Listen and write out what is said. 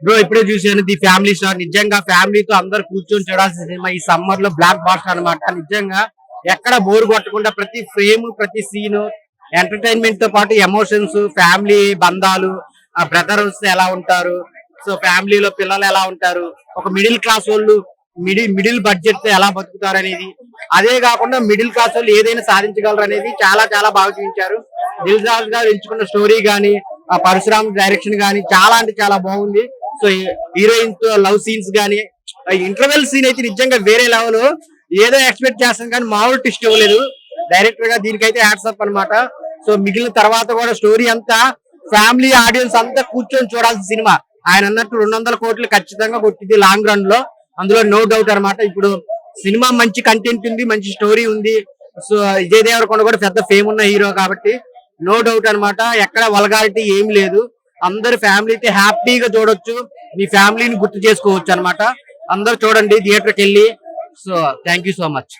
Bro ఇప్పుడే చూసాను the family star. నిజంగా ఫ్యామిలీతో అందరు కూర్చొని చూడాల్సిన సినిమా ఈ సమ్మర్ లో. బ్లాక్ బాస్టర్ అన్నమాట. నిజంగా ఎక్కడ బోర్ కొట్టకుండా ప్రతి ఫ్రేమ్ ప్రతి సీన్ ఎంటర్టైన్మెంట్ తో పాటు ఎమోషన్స్, ఫ్యామిలీ బంధాలు, ఆ బ్రదర్స్ ఎలా ఉంటారు, సో ఫ్యామిలీలో పిల్లలు ఎలా ఉంటారు, ఒక మిడిల్ క్లాస్ వాళ్ళు మిడిల్ బడ్జెట్ తో ఎలా బతుకుతారు అనేది, అదే కాకుండా మిడిల్ క్లాస్ వాళ్ళు ఏదైనా సాధించగలరు అనేది చాలా చాలా బాగా చూపించారు. దిల్ రాజు గారు ఎంచుకున్న స్టోరీ గానీ, ఆ పరశురామ్ డైరెక్షన్ గానీ చాలా అంటే చాలా బాగుంది. సో హీరోయిన్ తో లవ్ సీన్స్ గానీ, ఇంటర్వెల్ సీన్ అయితే నిజంగా వేరే లెవెల్. ఏదో ఎక్స్పెక్ట్ చేస్తాం కానీ మామూలు ట్విస్ట్ ఇవ్వలేదు డైరెక్టర్ గా. దీనికైతే హ్యాట్స్ అప్ అన్నమాట. సో మిగిలిన తర్వాత కూడా స్టోరీ అంతా ఫ్యామిలీ ఆడియన్స్ అంతా కూర్చొని చూడాల్సిన సినిమా. ఆయన అన్నట్టు 200 కోట్లు ఖచ్చితంగా కొట్టింది లాంగ్ రన్ లో, అందులో నో డౌట్ అన్నమాట. ఇప్పుడు సినిమా మంచి కంటెంట్ ఉంది, మంచి స్టోరీ ఉంది. సో విజయ్ దేవరకొండ కూడా పెద్ద ఫేమ్ ఉన్న హీరో కాబట్టి నో డౌట్ అన్నమాట. ఎక్కడ వల్గారిటీ ఏం లేదు. అందరు ఫ్యామిలీతో హ్యాపీగా చూడొచ్చు, మీ ఫ్యామిలీని గుర్తు చేసుకోవచ్చు అన్నమాట. అందరు చూడండి థియేటర్కి వెళ్ళి. So thank you so much.